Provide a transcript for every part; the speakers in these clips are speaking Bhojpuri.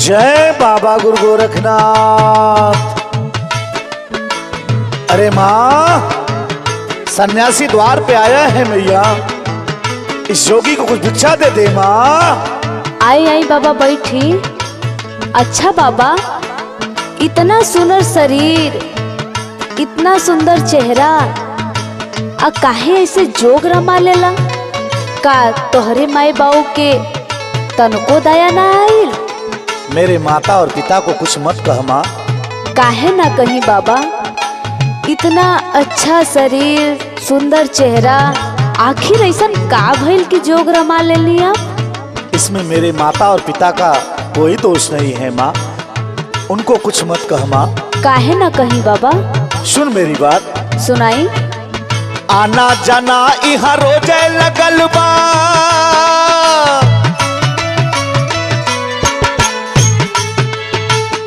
जय बाबा गुरु गोरखनाथ। अरे माँ, सन्यासी द्वार पे आया है मैया, इस योगी को कुछ भिक्षा दे दे माँ। आई आई बाबा बैठी। अच्छा बाबा, इतना सुंदर शरीर, इतना सुंदर चेहरा, आ काहे ऐसे जोग रमा लेला? का तोहरे माई बाऊ के तनको दया ना आइल? मेरे माता और पिता को कुछ मत कह माँ। काहे ना कहीं बाबा, इतना अच्छा शरीर, सुंदर चेहरा, आखिर ऐसा का भइल कि जोग रमा लेली आप? इसमें मेरे माता और पिता का कोई दोष नहीं है माँ, उनको कुछ मत कह माँ। काहे ना कहीं बाबा? सुन मेरी बात। सुनाई। आना जाना इहाँ रोजे लगल बा,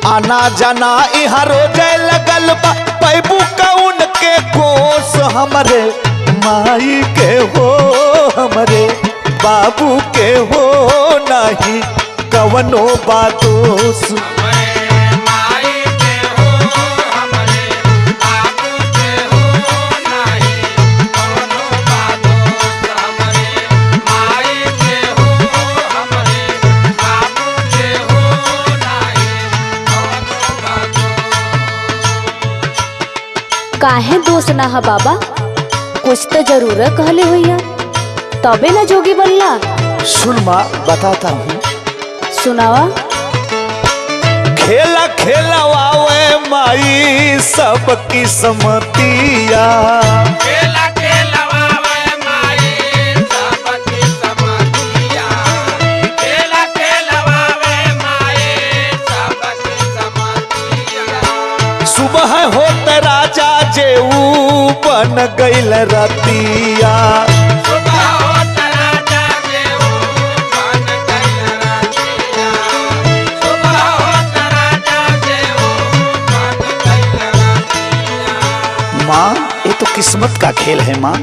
आना जाना इहाँ रोजे लगल बा, पैबू कौन के कोस हमरे माई के हो, हमरे बाबू के हो, नहीं कवनो बादोस। काहे दोष ना है बाबा? कुछ तो जरूर कहले हुई, तबे ना जोगी बनला। सुन माँ, बताता हूँ। सुनावा। खेला खेलवावे माई सबकी समतिया, खेला खेलवावे माई सबकी समतिया, खेला खेलवावे माई सबकी समतिया। सुबह होत राजा जेऊ बन गईल रतिया, सुबह होत राजा जेऊ बन गईल रतिया, सुबह होत राजा जेऊ बन गईल रतिया। माँ, ये तो किस्मत का खेल है माँ।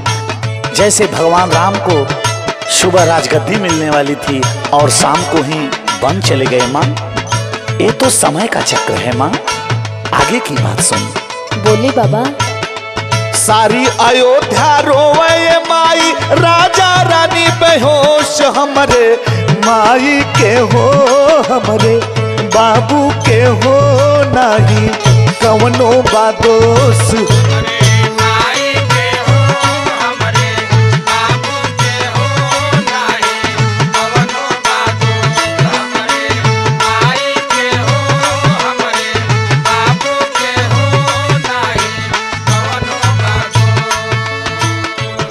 जैसे भगवान राम को सुबह राजगद्दी मिलने वाली थी और शाम को ही वन चले गए माँ, ये तो समय का चक्र है माँ। आगे की बात सुन। बोली बाबा। सारी अयोध्या रोवे माई, राजा रानी बेहोश हमरे माई के हो, हमरे बाबू के हो, नहीं कवनो बादोस।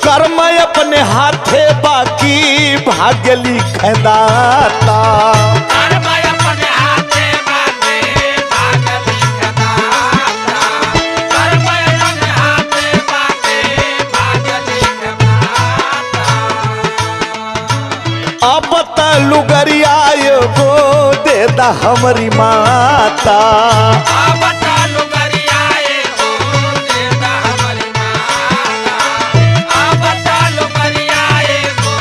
कर्म अपने हाथे बाकी भाग्य लिखदाता, कर्म अपने हाथे बाकी भाग्य लिखदाता, कर्म अपने हाथे बाकी भाग्य लिखदाता। अब त लुगरिया एगो दे दा हमरी माता, अब त लुगरिया एगो दे दा हमरी माता, अब त लुगरिया एगो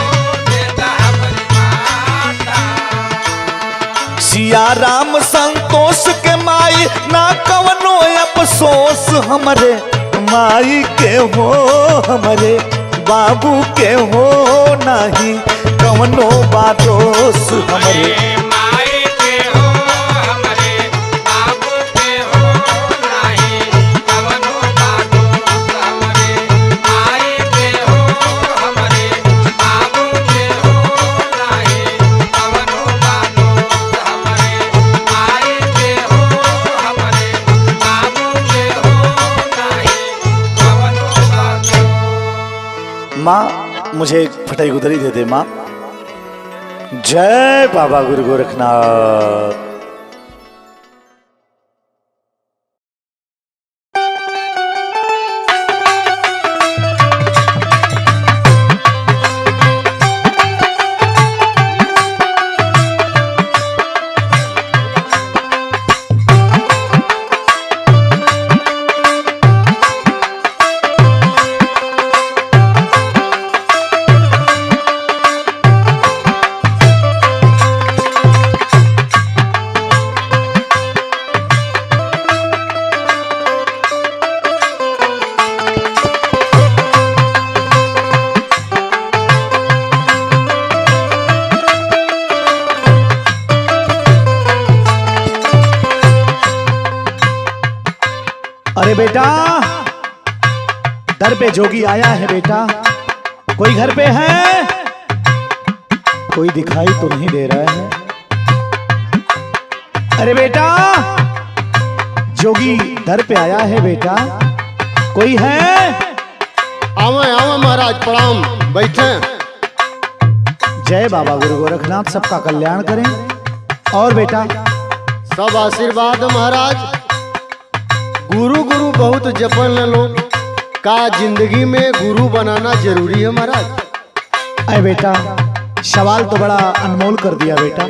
दे दा हमरी माता। सिया राम संतोष के माई, ना कवनो अफसोस हमरे माई के हो, हमरे बाबू के हो, नहीं कवनो बादोस हमरे। माई के हो, हमरे बाबू के हो, नहीं कवनो बादोस हमरे। माई के हो, हमरे बाबू के हो, नहीं कवनो बादोस हमरे। माई के हो, हमरे बाबू के हो, नहीं कवनो बादोस। माँ, मुझे एक फटाई गुदरी दे दे माँ। जय बाबा गुरु गोरखनाथ। बेटा, दर पे जोगी आया है बेटा, कोई घर पे है? कोई दिखाई तो नहीं दे रहा है। अरे बेटा, जोगी दर पे आया है बेटा, कोई है? आवे आवे महाराज, प्रणाम, बैठे। जय बाबा गुरु गोरखनाथ, सबका कल्याण करें। और बेटा? सब आशीर्वाद महाराज। गुरु गुरु बहुत जपन लोग, का जिंदगी में गुरु बनाना जरूरी है महाराज। अरे बेटा, सवाल तो बड़ा अनमोल कर दिया बेटा,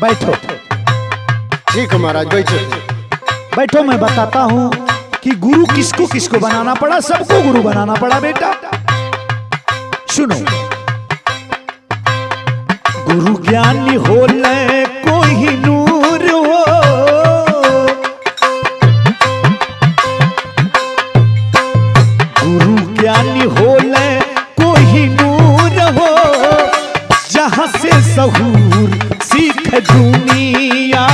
बैठो। ठीक है महाराज, बैठो बैठो, मैं बताता हूं कि गुरु किसको किसको बनाना पड़ा। सबको गुरु बनाना पड़ा बेटा। सुनो, गुरु ज्ञानी हो ले कोई नूर हो, गुरु ज्ञानी हो ले कोई नूर हो, जहां से सहूर सीख दुनिया।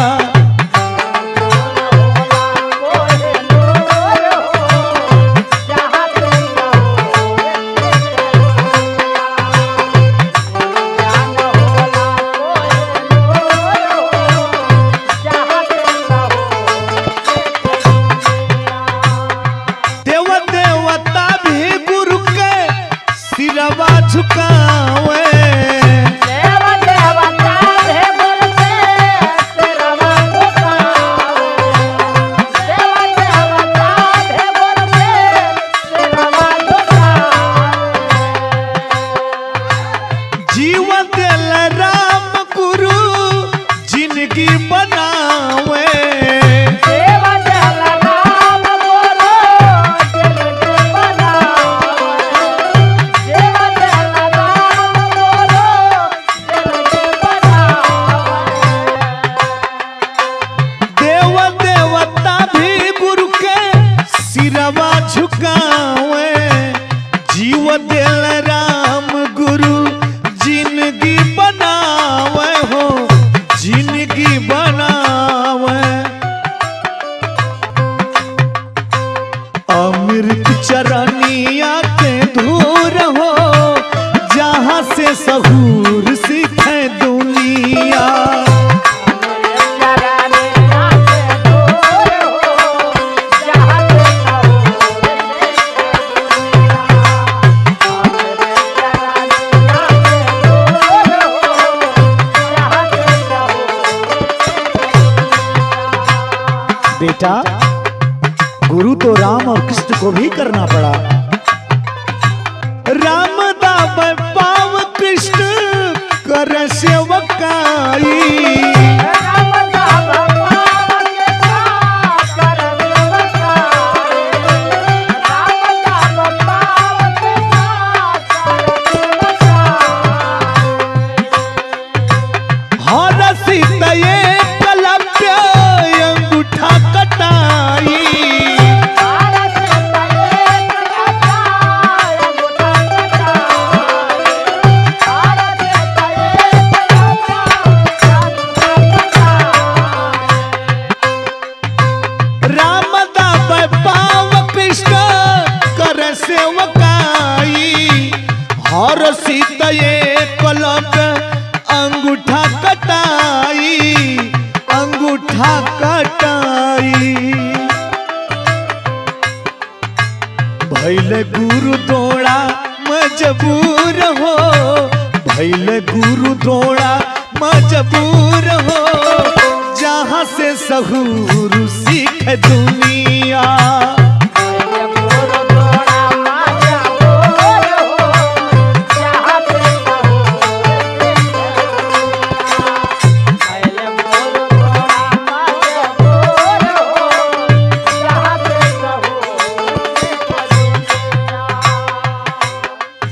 चरनिया के धूर हो, जहां से सहूर सीखे दुनिया। बेटा, गुरु तो राम और कृष्ण को भी करना पड़ा। राम दाम पाव कृष्ण कर सेवकाई, हर सीता ये कलप्य अंगूठा कटाई। हर सीता ये कलप अंगूठा कटाई, अंगूठा कटाई। भैले गुरु दौड़ा मजबूर हो, भैले गुरु दौड़ा मजबूर हो, जहां से सहूर सीख दुनिया।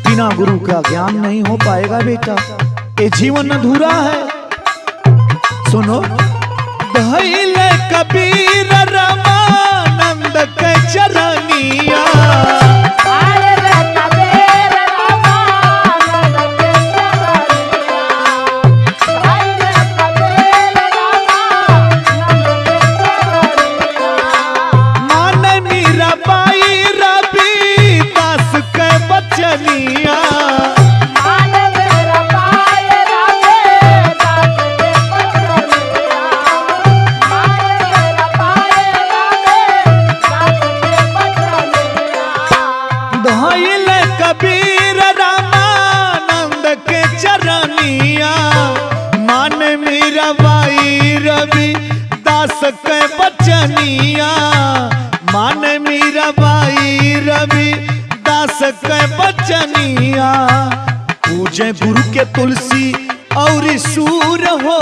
बिना गुरु का ज्ञान नहीं हो पाएगा बेटा, ये जीवन अधूरा है। सुनो, भैले कबीर रामानंद के चरनिया, बचनिया। धइल कबीर रामानंद के चरनिया, मान मीराबाई रवि दास के बचनिया, मान मीराबाई रवि दास के बचनिया। पूजे गुरु के तुलसी और सूर हो,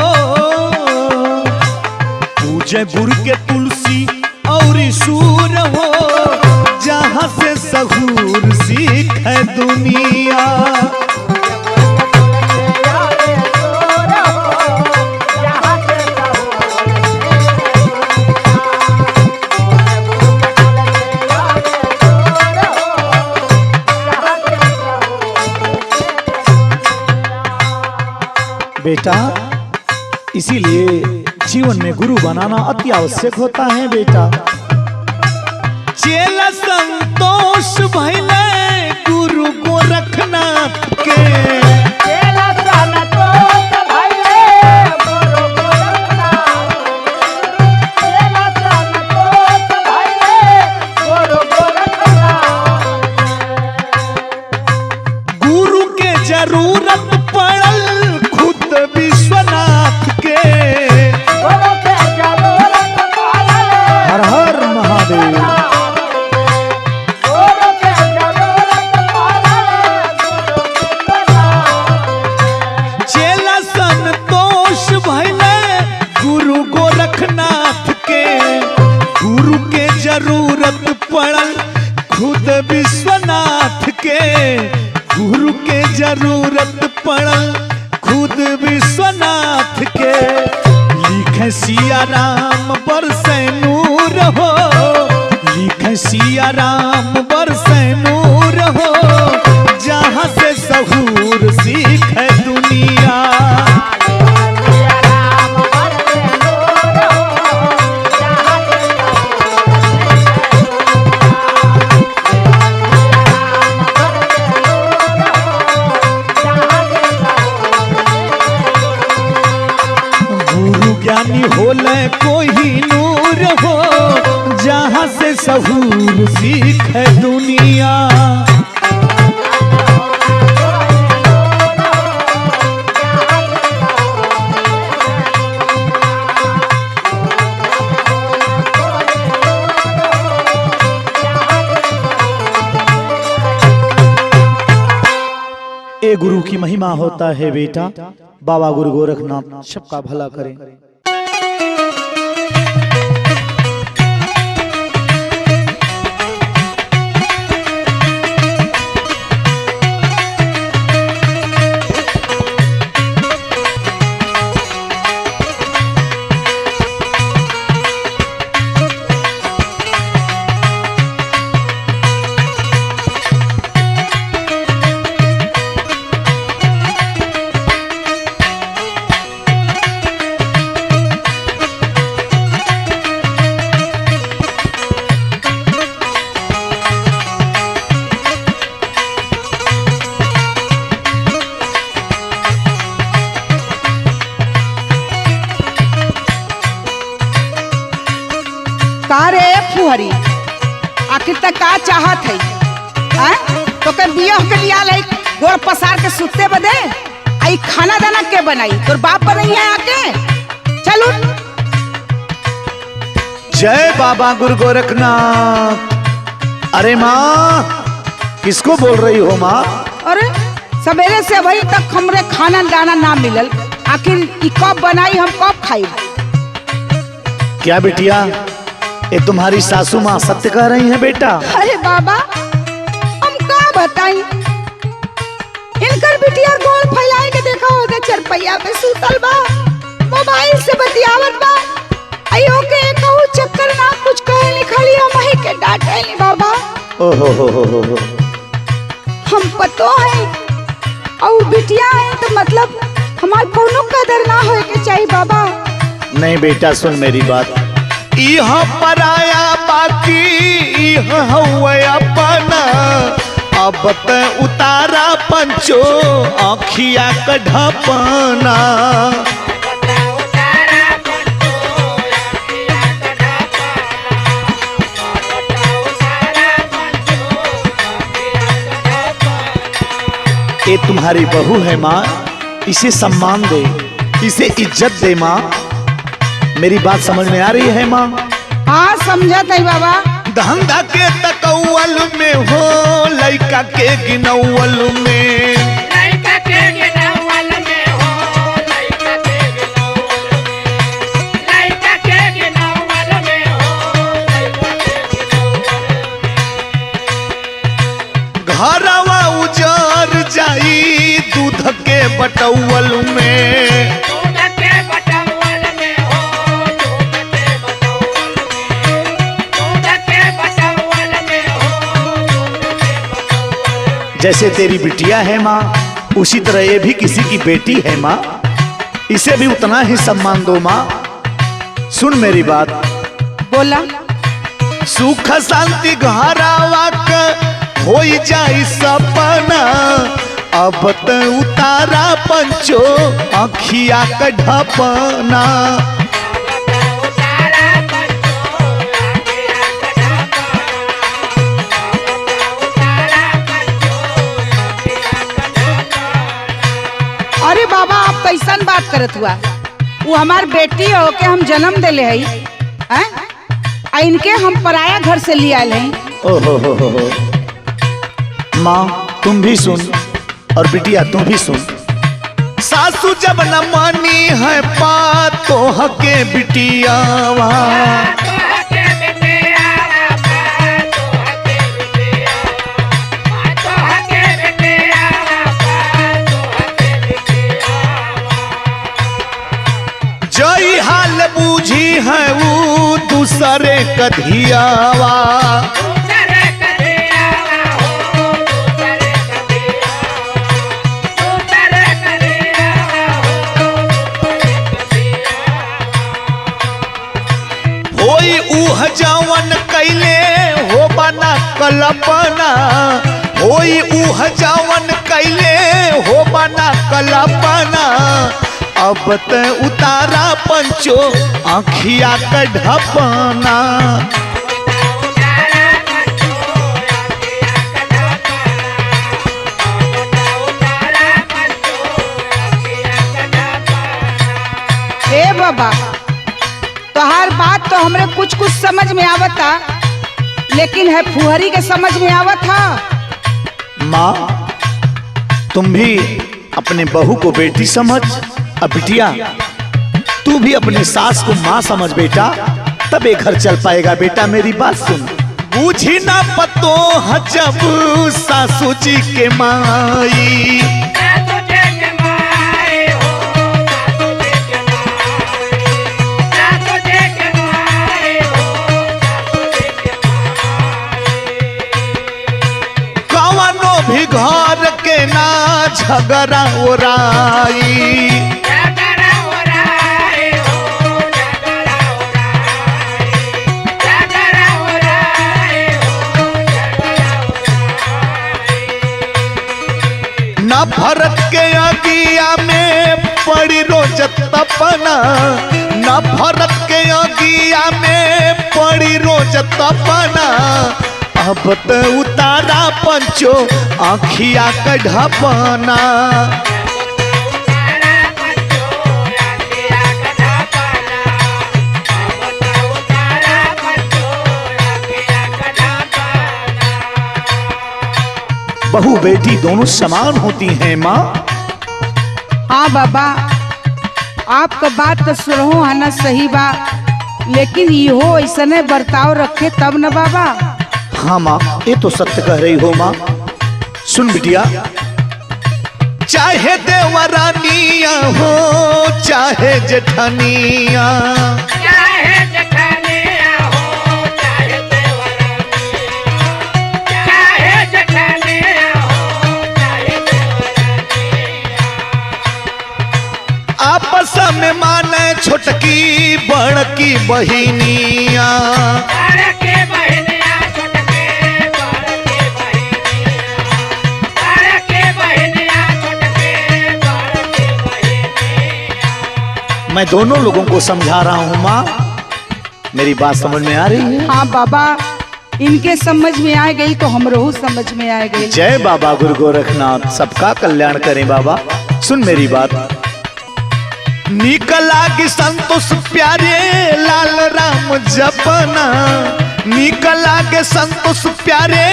पूजे गुरु के तुलसी और सूर हो, जहाँ से सहूर सीखे दुनिया। बेटा, इसीलिए जीवन में गुरु बनाना अति आवश्यक होता है बेटा। चेला संतोष भइले गुरु गोरखनाथ के, गुरु के जरूरत पड़ल खुद विश्वनाथ के। हर हर महादेव। चेला संतोष भइले गुरु गोरखनाथ के, गुरु के जरूरत पड़ल खुद विश्वनाथ के, गुरु के जरूरत पड़ल खुद विश्वनाथ के। लिखे सिया राम बरसे नूर हो, लिखे सिया राम बरसे नूर हो, जहाँ से सहूर सीखे दुनिया। गुरु ज्ञानी होले कोई नूर हो, जहाँ से सहूर सीखे दुनिया। ए गुरु की महिमा होता है बेटा। बाबा गुरु गोरखनाथ सबका भला करें। का रे फुहरी, आखिर तक का चाहत है? तो के बिया के लिया लाई गोड़ पसार के सुते बदे आई खाना दाना के बनाई? तोर बाप बनई है आके? चल उठ। जय बाबा गुरु गोरखनाथ। अरे माँ, किसको बोल रही हो माँ? अरे सवेरे से अभी तक हमरे खाना दाना ना मिलल, आखिर ई कब बनाई, हम कब खाई? क्या बिटिया, ये तुम्हारी सासू माँ सत्य कह रही हैं बेटा? अरे बाबा, हम का बताई, इनकर बिटिया गोल फैलाए के देखा होगा, चरपैया पे सुतल बा, मोबाइल से बतियावत बा, आयो के कहू चक्कर ना कुछ कहे निखली, हम ही के डांटे ली बाबा। ओहो हो। हम पतो है और बिटिया है तो मतलब हमार कोनो कदर ना होए के चाहिए बाबा। नहीं बेटा, सुन मेरी बात। यहाँ पराया बाकी यहाँ हुआ अपना, अब त उतारा पंचो आँखिया कढ़पना। ये तुम्हारी बहू है माँ, इसे सम्मान दे, इसे इज्जत दे माँ। मेरी बात समझ में आ रही है माँ? हाँ समझत है बाबा। धंधा के तकौल में हो, लइका के गिनौल में। लइका के गिनौल में हो, लइका के गिनौल में। लइका के गिनौल में हो, लइका के गिनौल में। घरवा उजर जाई दूध के बटौल में। दूध के बटौल में हो, दूध के बटौल में। दूध के बटौल में हो, दूध के बटौल में। जैसे तेरी बिटिया है माँ, उसी तरह ये भी किसी की बेटी है माँ, इसे भी उतना ही सम्मान दो माँ। सुन मेरी बात। बोला। सुख शांति घरावा का हो जाई सपना। अब त उतारा पंचो आँखिया कढ़पना। अरे बाबा आप कैसन बात करत हुआ? वो हमार बेटी हो के हम जन्म दिले हई हैं? आ इनके हम पराया घर से ले आए हैं। ओहो माँ तुम भी सुन, और बिटिया तुम भी सुन। सासू जब न मानी है पातो हके बिटियावा। जई हाल बूझी है वो दूसरे कधियावा। होई उह जवन कैले हो बना कल्पना। होई उह जवन कैले हो बना कल्पना। अब त उतारा पंचो आँखिया कढ़पना। हे बाबा तोहार बात तो हमरे कुछ कुछ समझ में आवता, लेकिन है फुहरी के समझ में आवत हा। माँ तुम भी अपने बहू को बेटी समझ। अब बिटिया तू भी अपने सास को माँ समझ बेटा, तब एक घर चल पाएगा बेटा। मेरी बात सुन। बूझी ना पतो जब सासू जी के माई। कवनो भी घर के ना झगड़ा ओराई। नफरत के अगिया में पड़ी रोज तपना। नफरत के अगिया में पड़ी रोज तपना। अब त उतारा पंचो आँखिया कढ़पना। बहू बेटी दोनों समान होती हैं माँ। हाँ बाबा आपका बात तो सुनहु आना सही बा, लेकिन इहो ऐसने बर्ताव रखे तब न बाबा। हाँ माँ ये तो सत्य कह रही हो माँ। सुन बिटिया, चाहे देवरानिया हो चाहे जेठानिया। आपस में माने छोटकी बड़की बहिनिया। मैं दोनों लोगों को समझा रहा हूँ माँ, मेरी बात समझ में आ रही है? हाँ बाबा, इनके समझ में आ गई तो हमरो समझ में आ गई। जय बाबा गुरु गोरखनाथ, सबका कल्याण करें बाबा। सुन मेरी बात, निकला कि संतोष प्यारे लाल राम जपना, निकला के संतोष प्यारे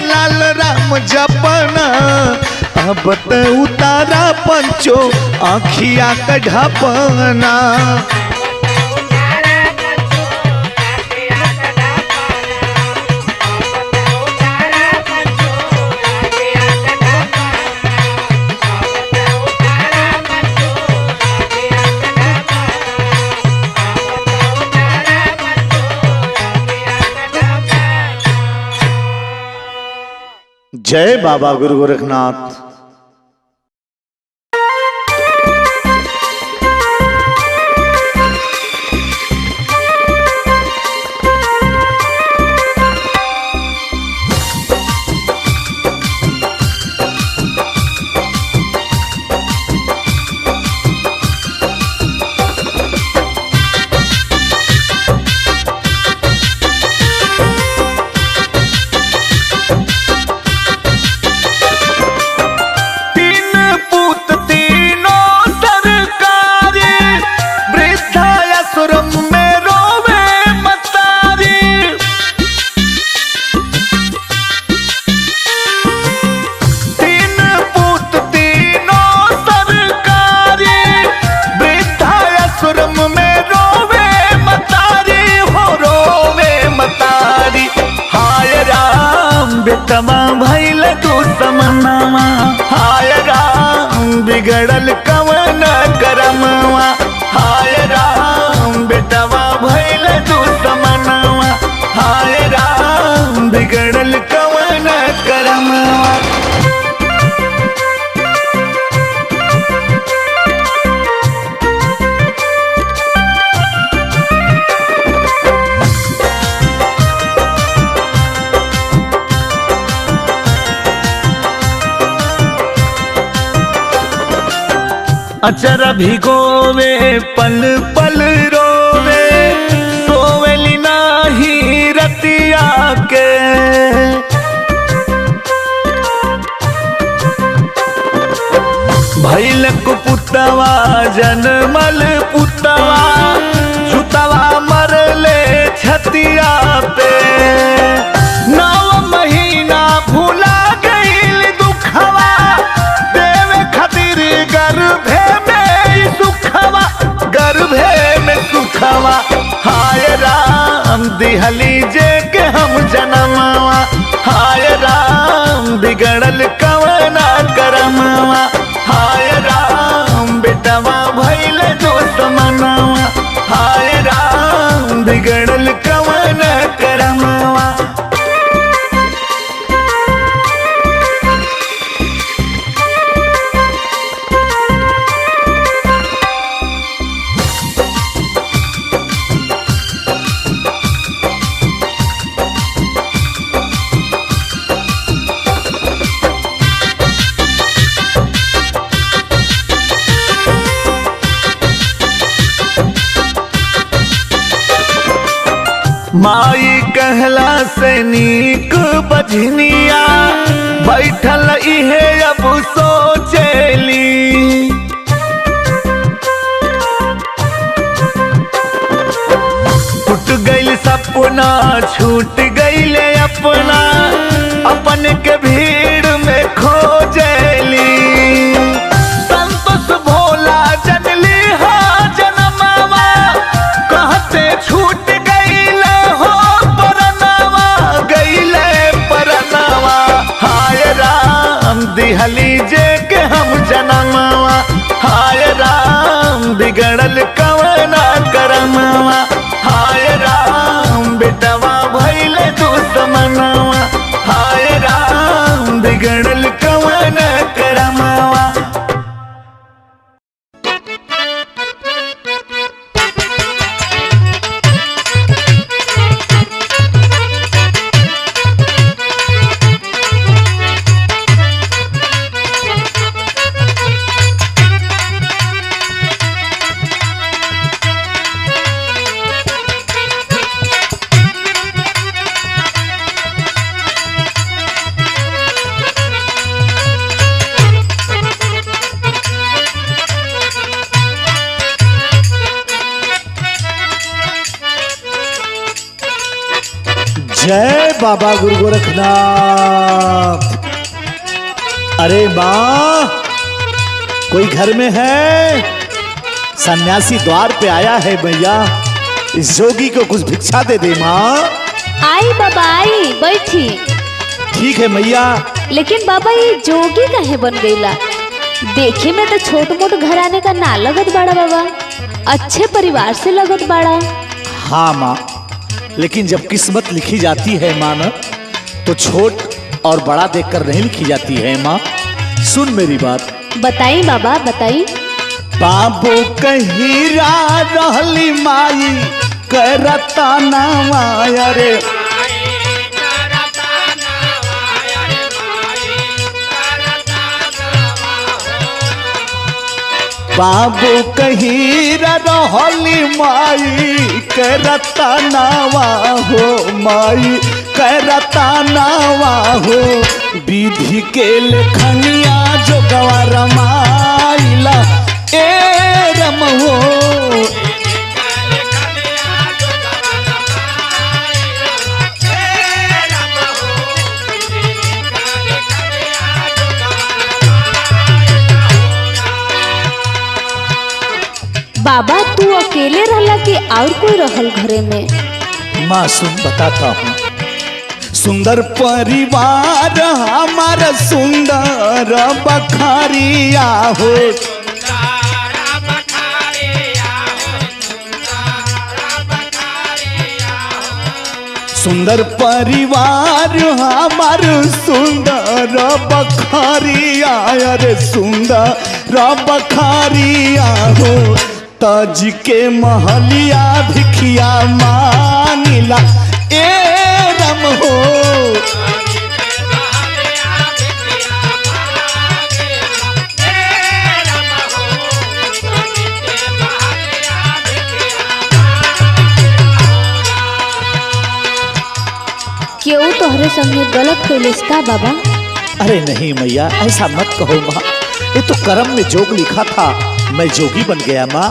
लाल राम जपना, अब त उतारा पंचो आँखिया कढ़पना। जय बाबा गुरु गोरखनाथ। बेटवा भइल तू समनावा, हाय राम बिगड़ल कवन करमवा, हाय राम बेटवा भइल तू समनावा, हाय राम बिगड़ल कवन करमवा। अचर भिगोवे पल पल रोवे, सोवेली नाही रतिया के, भइल कुपुतवा जनमल पुतवा, छुतवा मरले छतिया पे, 9 महीना भूला गईल दुखवा, देवे खातिर गर्भे में सुखवा, हाय राम दिहली जे के हम जनमवा, हाय राम बिगड़ल कवना करमवा, हाय राम बेटवा भइल दुश्मनवा, हाय राम बिगड़ल कवना करमवा। माई कहला से नीक बझनिया, बैठल इहे अब सोचेली, टूट गईल सपना छूट गईले अपना, अपन के भीड़ में खोजेली, संतोष भोला जनली हा जनमवा, कहते छूट दिहली जे के हम जनमवा, हाय राम बिगड़ल कवना करमवा, हाय राम बेटवा भइल दुश्मनवा, हाय राम बिगड़ल कवना करमवा। जय बाबा गुरु गोरखनाथ। अरे माँ, कोई घर में है? सन्यासी द्वार पे आया है भैया, इस जोगी को कुछ भिक्षा दे दे माँ। आई बाबा आई, बैठी। ठीक है मैया। लेकिन बाबा ये जोगी काहे बन गईला? देखे में तो छोट मोट घराने का ना लगत बाड़ा बाबा, अच्छे परिवार से लगत बाड़ा। हाँ माँ, लेकिन जब किस्मत लिखी जाती है माँ न, तो छोट और बड़ा देखकर नहीं लिखी जाती है माँ। सुन मेरी बात। बताई बाबा बताई। बाबू कहीरा रहली माई करता नावा रे। बाबू कहीरा रहली माई करता नावा हो, माई करता नावा हो। विधि के लेखनिया जो गवार माइला ए रम हो। बाबा तू अकेले रहला कि और कोई रहल घरे में? माँ सुन बताता हूँ। सुंदर परिवार हमारा सुंदर बखारिया हो। सुंदर परिवार हमार सुंदर बखारिया रे, सुंदर बखारिया हो। तज के महलिया भिखिया मानिला ए रम हो। क्यों तोहरे संगे गलत कैलिस का बाबा? अरे नहीं मैया, ऐसा मत कहो माँ, ये तो कर्म में जोग लिखा था। मैं जोगी बन गया माँ,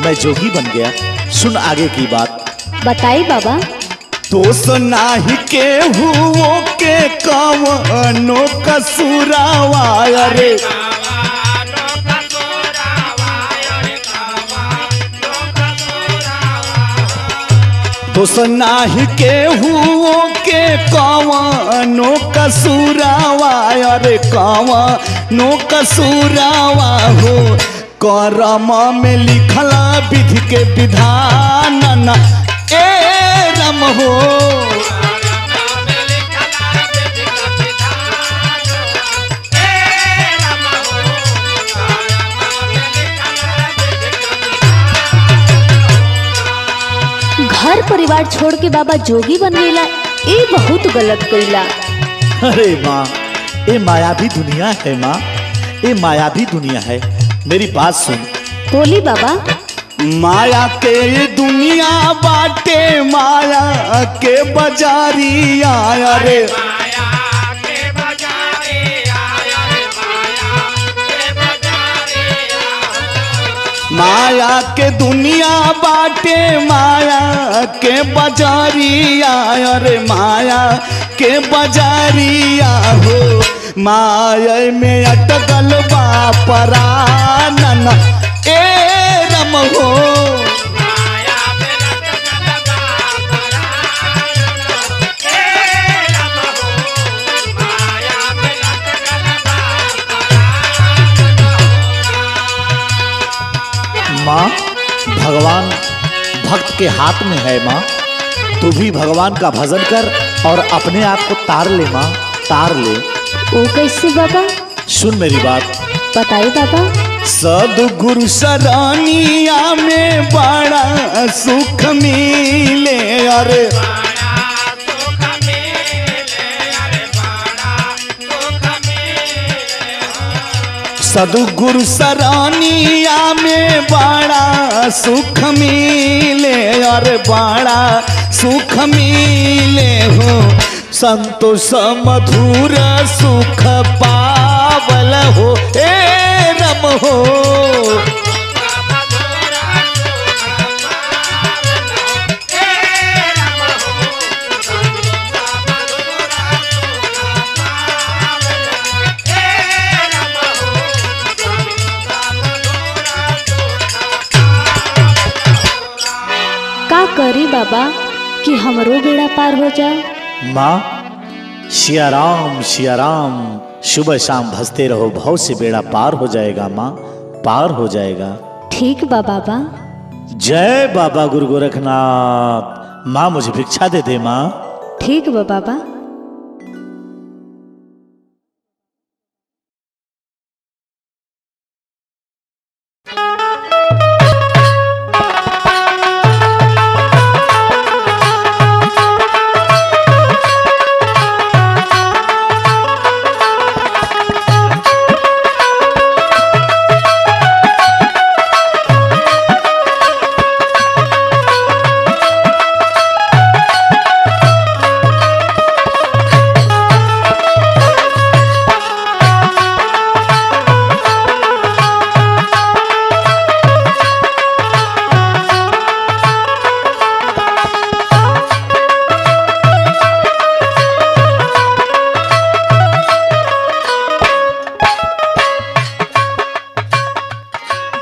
मैं जोगी बन गया। सुन आगे की बात। बताई बाबा। दोष नाही के हुओ के कवनो कसूरावा रे। दोष नाही के हुओ के कवनो कसूरावा रे, कवनो कसूरावा हो। करम में लिखला विधि के विधान न ए रम हो। घर परिवार छोड़ के बाबा जोगी बन गईला, ये बहुत गलत कईला। अरे माँ, ये मायावी दुनिया है माँ, ये मायावी दुनिया है। मेरी बात सुन। बोली बाबा। माया के दुनिया बाटे, माया के बाजारिया रे। माया के दुनिया बाटे, माया के बाजारिया रे, माया के बाजारिया हो। माया में अटकल बा परानन ए रम हो। माँ, भगवान भक्त के हाथ में है माँ। तू भी भगवान का भजन कर और अपने आप को तार ले माँ, तार ले। वो कैसे बाबा? सुन मेरी बात। बताई बाबा। सदगुरु सरानिया में बड़ा सुख मिले अरे। सदगुरु सरानिया में बड़ा सुख मिले अरे, बड़ा सुख मिले हो। संतोष मधुर सुख पावल हो ए रम हो। कि हमरो बेड़ा पार हो जाए। माँ सिया राम सुबह शाम भजते रहो, भव से बेड़ा पार हो जाएगा माँ, पार हो जाएगा। ठीक बा बाबा। जय बाबा गुरु गोरखनाथ। माँ मुझे भिक्षा दे दे माँ। ठीक बा बाबा।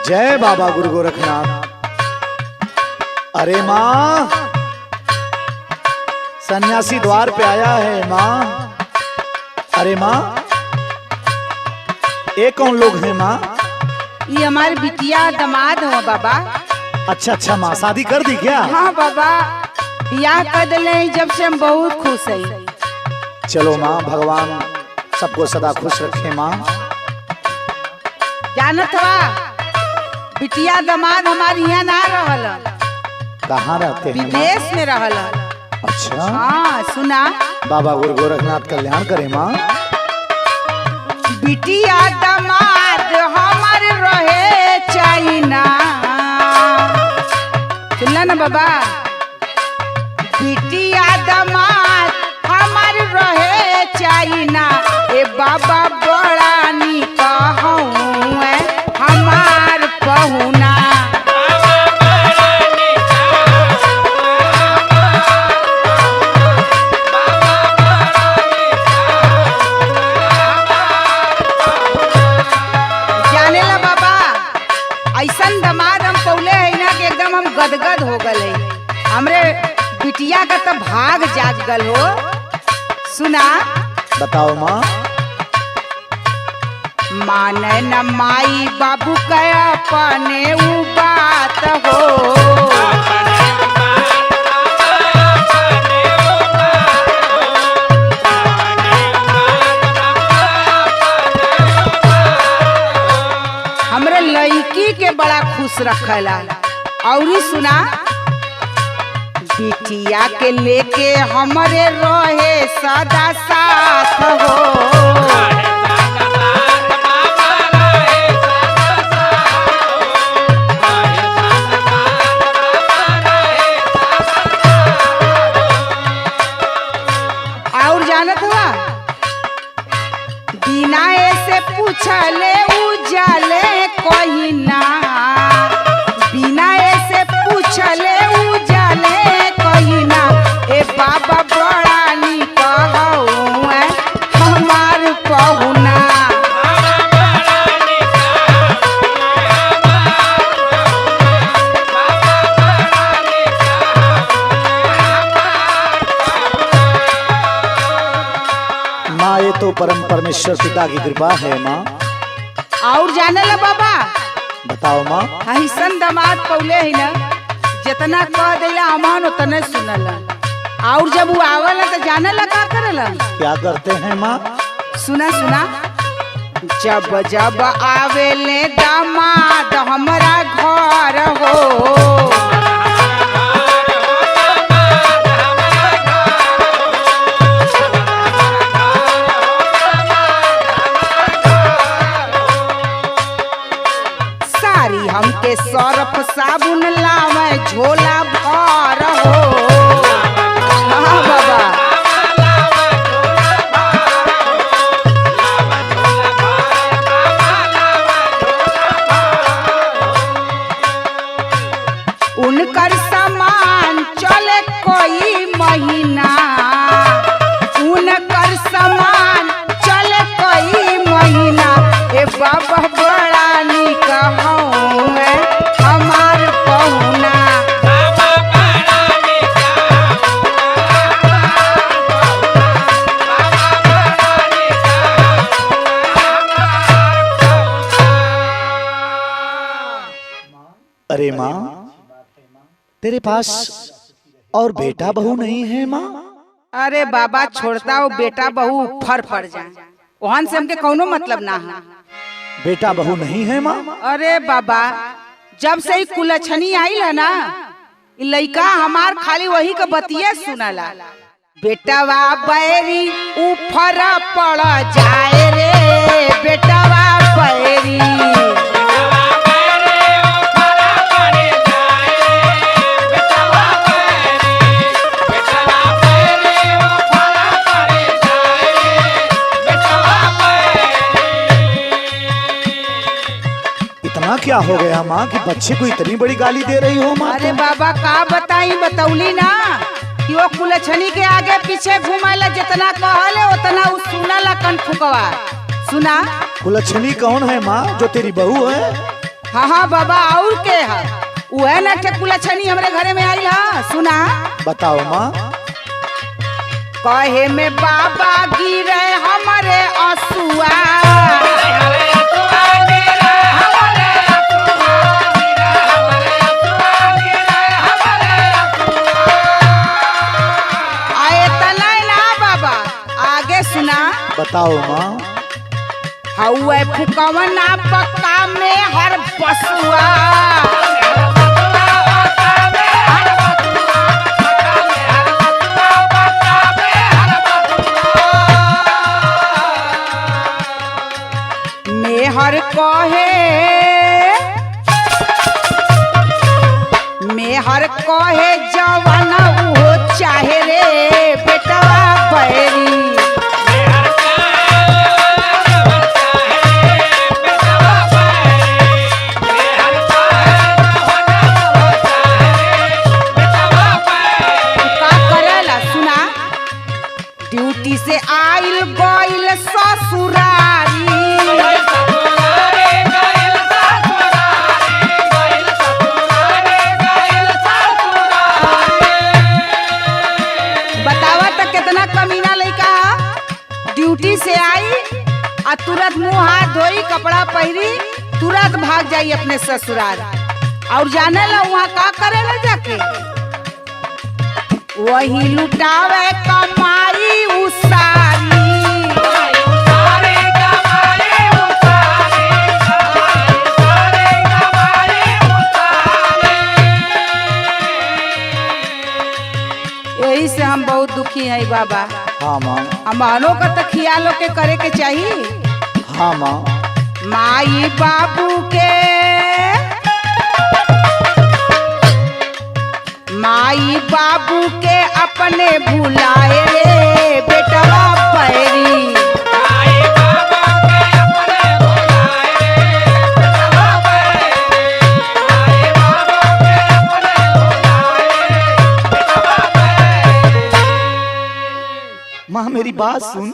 जय बाबा गुरु गोरखनाथ। अरे माँ सन्यासी द्वार पे आया है माँ। अरे माँ ये कौन लोग हैं माँ? ये हमारे बिटिया दामाद हो बाबा। अच्छा माँ शादी कर दी क्या? हाँ बाबा, ब्याह कर दिले जब से हम बहुत खुश है। चलो माँ भगवान सबको सदा खुश रखे माँ। जानत हवा बिटिया दामाद हमारे यहाँ ना रहल, कहाँ रहते हैं माँ? विदेश में रहल। अच्छा हाँ सुना, बाबा गुरु गोरखनाथ कल्याण करे माँ। बिटिया दामाद हमारे रहे चाइना। सुनला ना बाबा, बिटिया दामाद हमारे रहे चाइना। ए बाबा बड़ा निक हउए हमार पहुना। जाने ला बाबा, ऐसन दामाद हम पौले है ना कि एकदम हम गदगद हो गए। हमरे बिटिया का तो भाग जाग गल हो। सुना, बताओ माँ। माने न माई बाबू का अपने उ बात हो। हमरे लड़की के बड़ा खुश रखला। और सुना, बिटिया के लेके हमरे रहे सदा साथ हो। बिना ऐसे पूछले उजाले कोई ना, बिना ऐसे पूछले उजाले कोई ना। ए बाबा बड़ा निक हउए हमार पहुना। माँ ये तो परम परमेश्वर पिता की कृपा है माँ। और जाने ला बाबा, बताओ माँ। ऐसन दामाद पौले है ना, जितना कह दिला अमान उतने सुनला। और जब वो आवला तो जाने ला का करला? क्या करते हैं माँ? सुना सुना, जब जब आवेले दामाद हमरा घर हो। सारी हमके सर्फ साबुन लावे झोला भर हो। हाँ बाबा, उनकर सामान चले कोई महीना, उनकर सामान चले कोई महीना। ए बाबा बड़ा निक हउए हमार पहुना। अरे माँ, तेरे पास और बेटा बहू नहीं है माँ? अरे बाबा छोड़ता हो, बेटा बहू फर पड़ जाए वहां से हमके कौनो मतलब ना है। बेटा बहू नहीं है माँ? अरे बाबा जब से ही कुलछनी आई है ना, इ लइका हमार खाली वही का बतिया सुनाला। बेटवा बैरी ऊपर पड़ जाए रे, बेटवा बैरी। इतना क्या हो गया माँ कि बच्चे को इतनी बड़ी गाली दे रही हो माँ? अरे बाबा का बताई, बतौली ना कि वो कुलछनी के आगे पीछे घुमाला, जितना कहले उतना उ सुनाला कनफुकवा। सुना कुलछनी कौन है माँ? जो तेरी बहू है? हाँ हाँ बाबा, और के है वह ना ठे कुलछनी हमरे घरे में आई है। सुना बताओ माँ। कहे में बाबा गिरे हमारे असुआ, बताओ माँ। हौवे फुकवना पक्का में हर बसुआ, मेहर कहे जवान वो चाहे रे, बेटवा बैरी। ड्यूटी से आइल गइल ससुरारी, बतावा तो कितना कमीना लइका। ड्यूटी से आई आ तुरंत मुंह हाथ धोई, कपड़ा पहरी, तुरंत भाग जाई अपने ससुराल। और जाने ला वहाँ का करेला जाके, वही लुटावे कमाई उसारी। यही से हम बहुत दुखी हैं बाबा। हाँ माँ। हमनों का तो खियालो के करे के चाहिए। हाँ माँ। माई बाबू के, माई बाबू के अपने भुलाए रे, बेटवा बैरी। माँ मेरी बात सुन।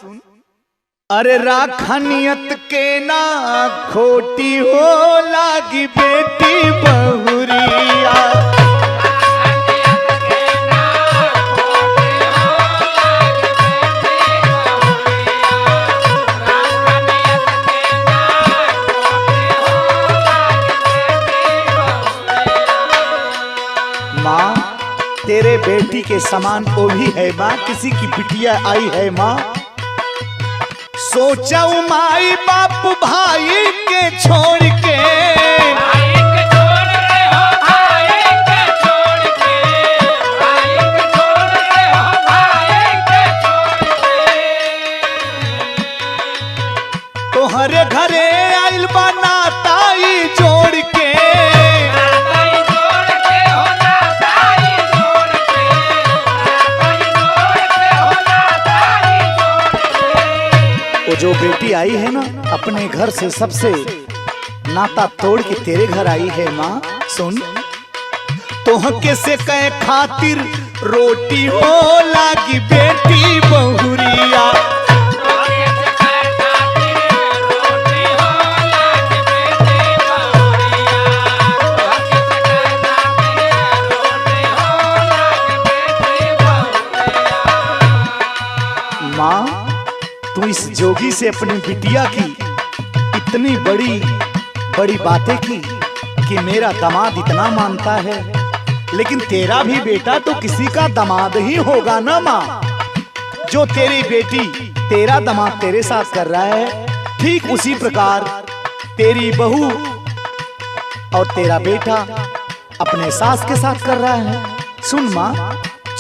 अरे राखनियत के ना खोटी हो लागी बेटी बहुरिया, तेरे बेटी के समान वो भी है माँ, किसी की बिटिया आई है माँ। सोचा माई बाप भाई के छोड़ के, तोहरे घरे आइल बनाताई जोड़ के, वो जो बेटी आई है ना अपने घर से सबसे नाता तोड़ के तेरे घर आई है माँ। सुन, तोहके से कहे खातिर रोटी हो लागी बेटी बहुरिया, माँ तू इस जोगी से अपनी बिटिया की इतनी बड़ी बड़ी बातें की, कि मेरा दामाद इतना मानता है, लेकिन तेरा भी बेटा तो किसी का दामाद ही होगा ना माँ। जो तेरी बेटी तेरा दामाद तेरे साथ कर रहा है, ठीक उसी प्रकार तेरी बहू और तेरा बेटा अपने सास के साथ कर रहा है। सुन माँ,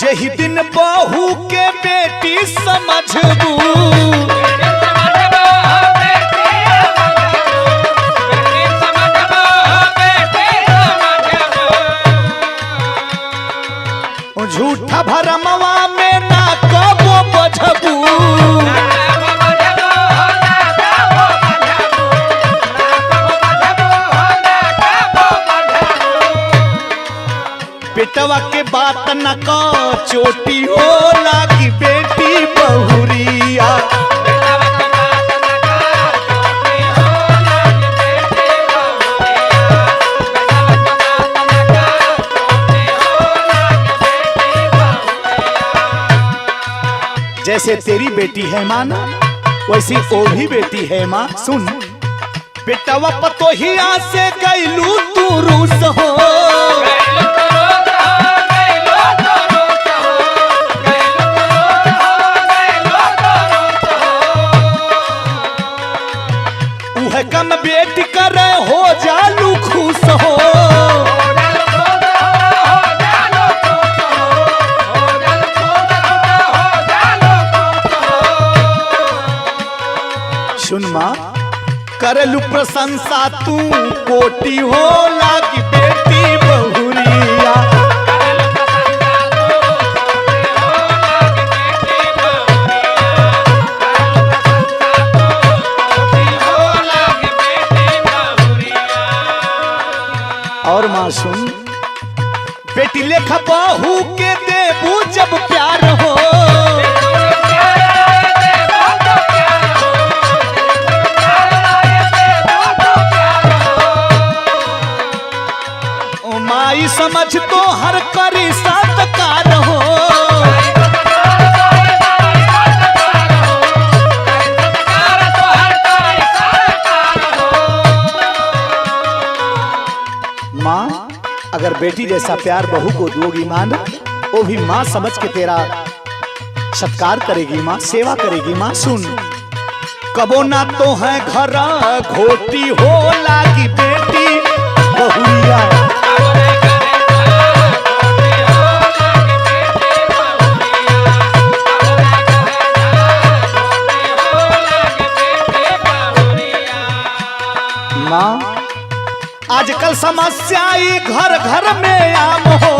जही दिन बहू के बेटी समझबू, झूठा भरमवा में ना कबो बझबू। बेटवा के बात न का चोटी हो लागी बेटी बहुरिया। जैसे तेरी बेटी है माँ ना, वैसी वो भी बेटी है माँ। सुन, बेटवा पतोहिया से गईलू तू रूस हो, उहे कम बेटी करे हो जालू खुश हो। सुन माँ, करलू प्रशंसा तू कोटी हो लागी बेटी बहुरिया। और माँ सुन, बेटी लेखा बहू के देबू जब प्यार हो, माई समझ तो हर करी सत्कार हो। माँ, अगर बेटी जैसा प्यार बहू को दोगी माँ, वो भी माँ समझ के तेरा सत्कार करेगी माँ, सेवा करेगी माँ। सुन, कबो ना तो है घर घोटी हो लागी बेटी बहुरिया। माँ, आजकल समस्या ही घर घर में आम हो,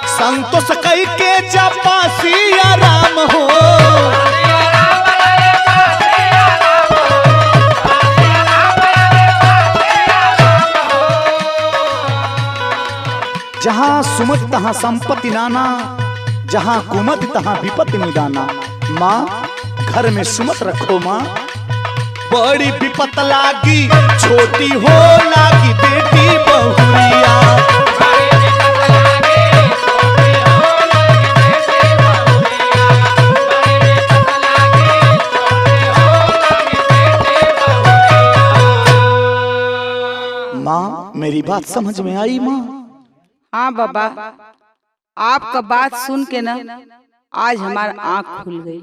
संतोष कई के जपासी आराम हो। जहाँ सुमत तहाँ संपत्ति नाना, जहाँ कुमत तहाँ विपत्ति निदाना। माँ, घर में सुमत रखो माँ, बड़ी विपत लागी छोटी हो लागी बेटी बहुरिया। माँ, मेरी बात समझ में आई माँ? हाँ बाबा, आपका बात सुन के ना आज हमारा आँख खुल गई।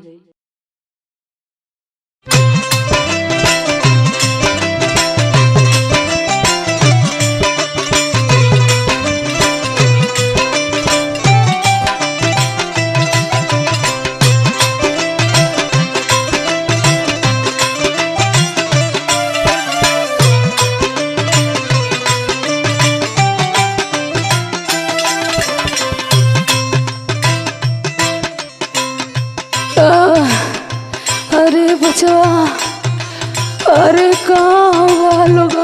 अरे बचवा, अरे कहाँ लोग,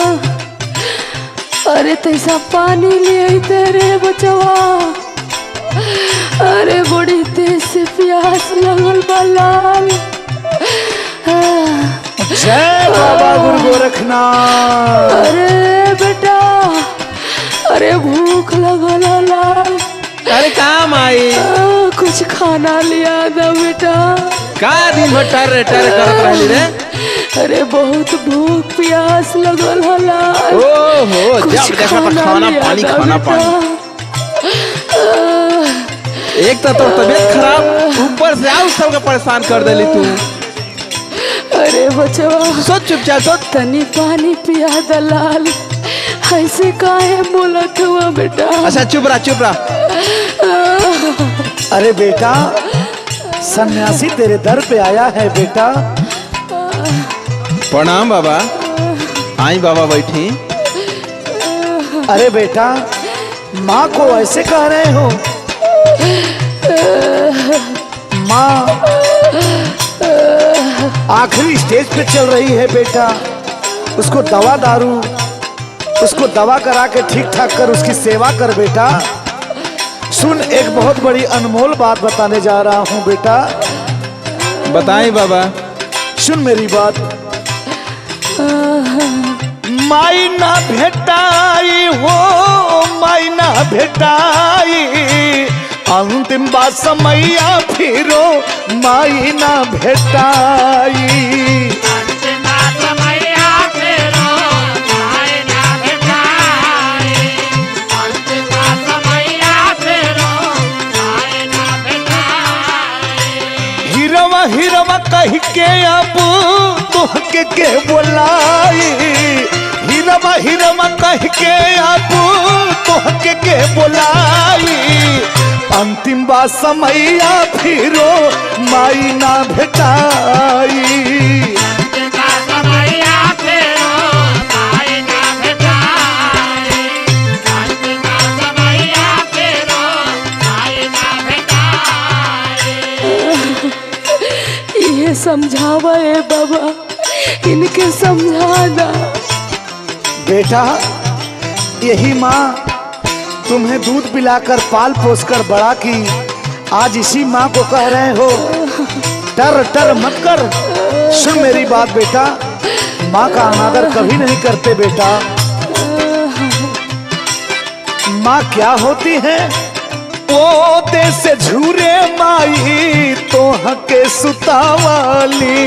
अरे तैसा पानी ले तेरे बचवा, अरे बड़ी तेज से प्यास लगल बलाल। जय बाबा गुरु गोरखनाथ। अरे बेटा, अरे भूख लगल लाल। अरे काम आई कुछ कुछ खाना लिया दो बेटा। का दिन भर टर करत रहली रे? अरे बहुत भूख प्यास लगल हला। ओहो, जब देखा तो खाना पानी खाना पानी। एक तो तोर तबीयत खराब, ऊपर से आउ सबके परेशान कर देली तू। अरे बचवा सोच चुपचाप सोच। तनी पानी पिया दलाल, ऐसे काहे बोलत हुआ बेटा? अच्छा चुप रहा। अरे बेटा, सन्यासी तेरे दर पे आया है बेटा। प्रणाम बाबा। आई बाबा बैठी। अरे बेटा, माँ को ऐसे कह रहे हो? माँ आखिरी स्टेज पे चल रही है बेटा। उसको दवा करा के ठीक ठाक कर, उसकी सेवा कर बेटा। सुन, एक बहुत बड़ी अनमोल बात बताने जा रहा हूँ बेटा। बताई बाबा। सुन मेरी बात। माई ना भेटाई हो, माई ना भेटाई, अंतिम बात समैया फिरो माई ना भेटाई। हिरवा कह के अब तोहके के बोलाई, हिरवा कह के अब तोहके के बोलाई, अंतिम बात समैया फिरो माई ना भेटाई। समझावा है बाबा, इनके समझाना। बेटा, यही माँ तुम्हें दूध पिलाकर पाल पोसकर बड़ा की, आज इसी माँ को कह रहे हो टर मत कर। सुन मेरी बात बेटा, माँ का अनादर कभी नहीं करते बेटा। माँ क्या होती है? ओ देश झूरे माई तोह के सुतावाली,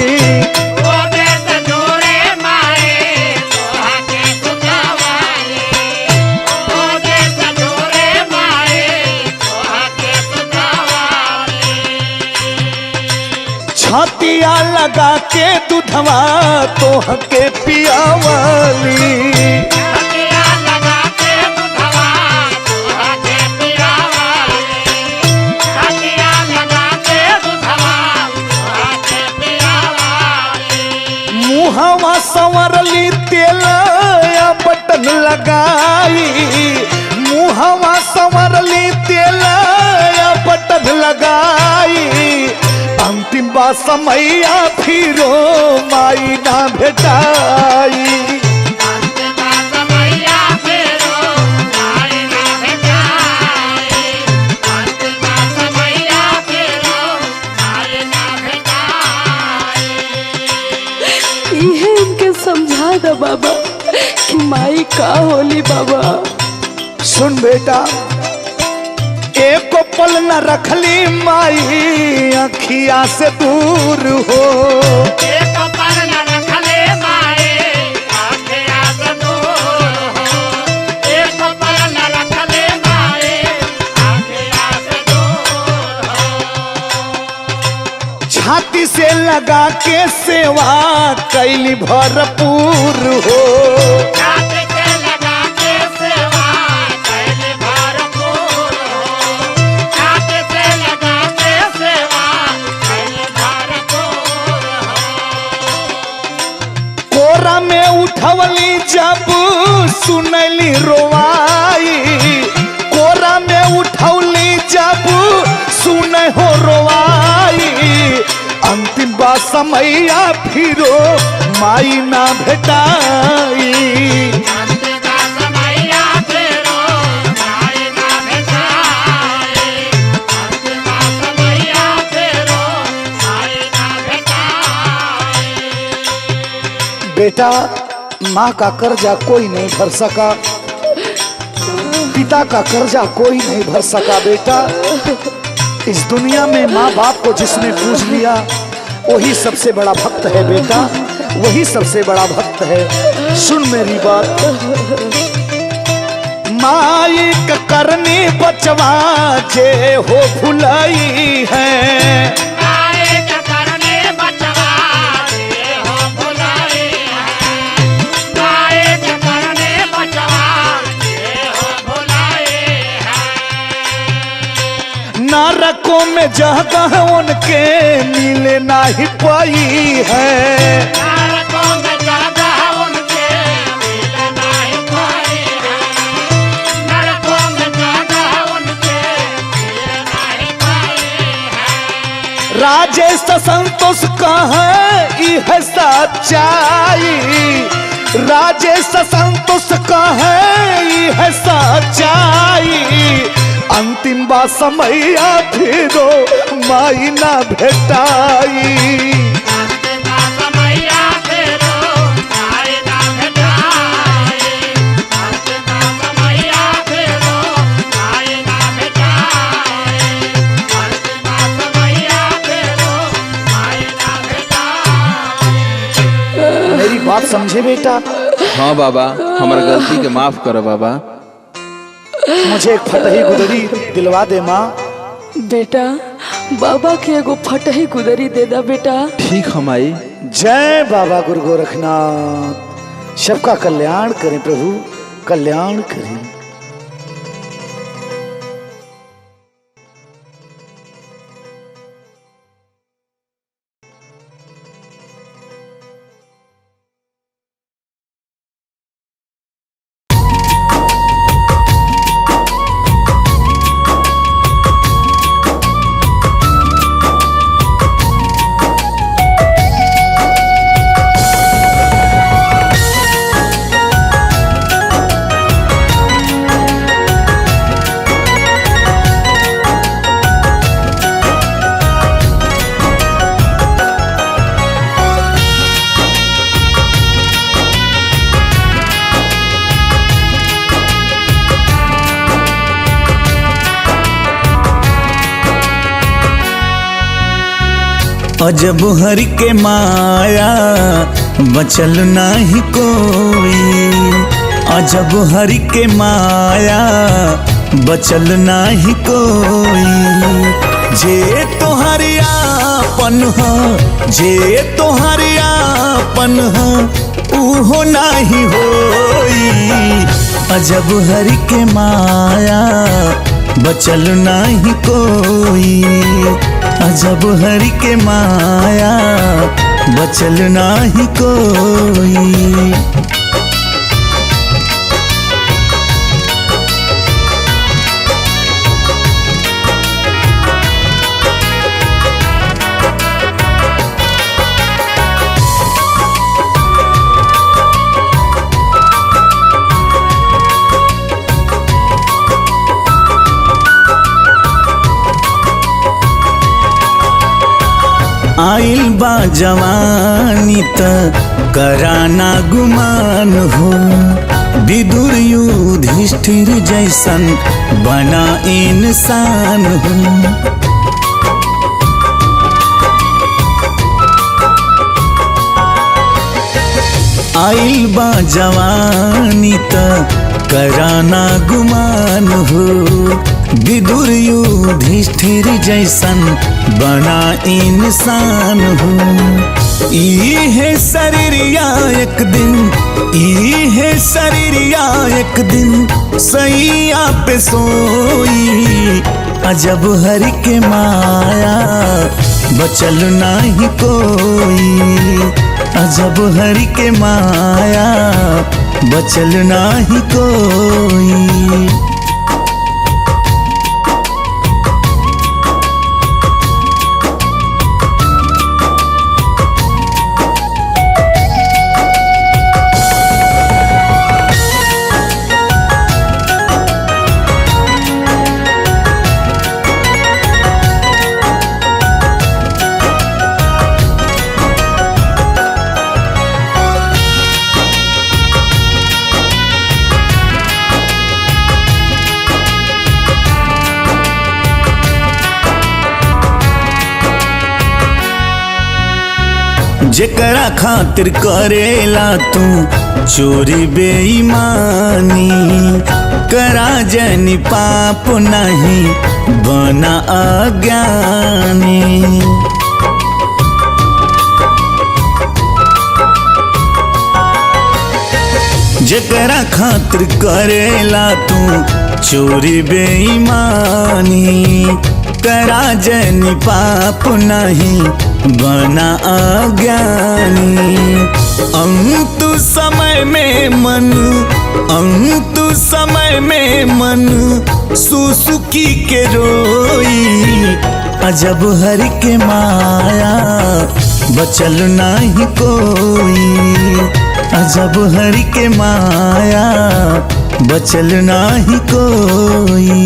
छातिया लगा के दूधवा तोह के पियावाली, मुहवा संवरली तेलया बटन लगाई, मुहवा संवरली तेलया बटन लगाई, अंतिम बात समैया फिरो माई ना भेटाई। समझा दो बाबा कि माई का होली बाबा। सुन बेटा, एक पल न रखली माई अखिया से दूर हो, एक पल न रखले माए आँखिया से दूर हो, एक पल न रखले माए आँखिया से दूर हो। छाती से लगा के सेवा कैली भरपूर हो, छाती से लगा के सेवा कैली भरपूर हो, छाती से लगा के सेवा कैली भरपूर हो। कोरा में उठवली जब सुनली रोवाई, कोरा में उठवली जब सुन हो रोवाई, अंतिम बात समैया फिरो माई ना भेटाई। अंतिम बात समैया फिरो माई ना भेटाई, अंतिम बात समैया फिरो माई ना भेटाई। बेटा, माँ का कर्जा कोई नहीं भर सका, पिता का कर्जा कोई नहीं भर सका बेटा। इस दुनिया में माँ बाप को जिसने पूज लिया वही सबसे बड़ा भक्त है बेटा, वही सबसे बड़ा भक्त है। सुन मेरी बात, माइक करनी बचवा जे हो भुलाई है, नरकों में जगह उनके मिले नहीं पाई है, नरकों में जगह उनके मिले नहीं पाई है, नरकों में जगह उनके मिले नहीं पाई है। राजेश संतोष का है यह सच्चाई, राजेश संतोष का है यह सच्चाई। अंतिम बा समैया फिरो माई ना भेटाई, अंतिम बा समैया फिरो माई ना भेटाई, अंतिम बा समैया फिरो माई ना भेटाई, अंतिम बा समैया फिरो माई ना भेटाई। मेरी बात समझे बेटा? हाँ बाबा, हमारा गलती के माफ करो बाबा। मुझे एक फटही गुदरी दिलवा दे माँ। बेटा बाबा के एगो फटही गुदरी दे दा बेटा। ठीक हम आई। जय बाबा गुरु गोरखनाथ। सबका कल्याण करें प्रभु, कल्याण करें। अजब हरि के माया बचल नाही कोई, अजब हरि के माया बचल नाही कोई। जे तोहर आपन हो, जे तोहर आपन हो उहो नाही होई। अजब हरि के माया बचल नाही कोई, अजब हरि के माया बचल नाही कोई। आइल बा जवानी त कराना गुमान हो, विदुर युधिष्ठिर जैसन बना इंसान हो। आइल बा जवानी त कराना गुमान हो, विदुर युधिष्ठिर जैसन बना इंसान हो। इहे शरीरिया एक दिन, इहे शरीरिया एक दिन सैया पे सोई। अजब हरि के माया बचल नाही कोई, अजब हरि के माया बचल नाही कोई। जेकरा खातिर करेला तू चोरी बेईमानी, करा जनी पाप नहीं बना अज्ञानी। जेकरा खातिर करेला तू चोरी बेईमानी, करा जनी पाप नहीं बना अज्ञानी। अंत समय में मन, अंत समय में मन सुसुकी के रोई, अजब हरि के माया बचल नहीं कोई, अजब हरि के माया बचल नहीं कोई।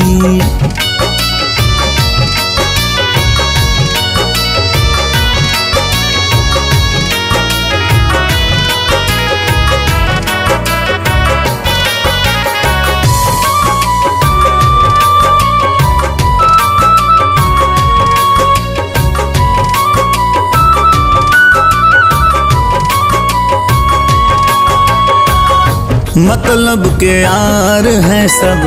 मतलब के यार हैं सब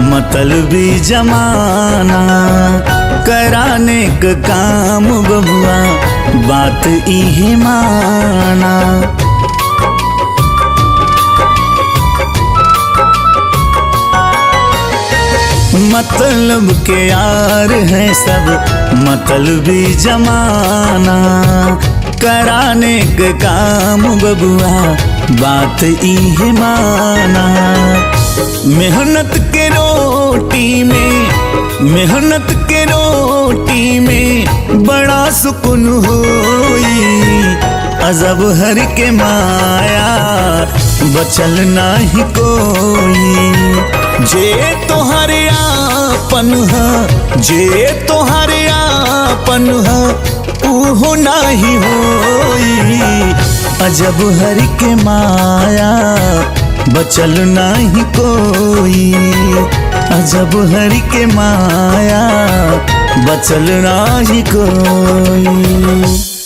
मतलबी जमाना, कराने का काम बबुआ बात इहे माना। मतलब के यार हैं सब मतलबी जमाना, कराने का काम बबुआ बात इहे माना। मेहनत के रोटी में, मेहनत के रोटी में बड़ा सुकून होई, अजब हरि के माया बचल नहीं कोई। जे तोहरे आपन है, जे तोहरे आपन है उहो नहीं होई, अजब हरि के माया बचल नहीं कोई, अजब हरि के माया बचल नहीं कोई।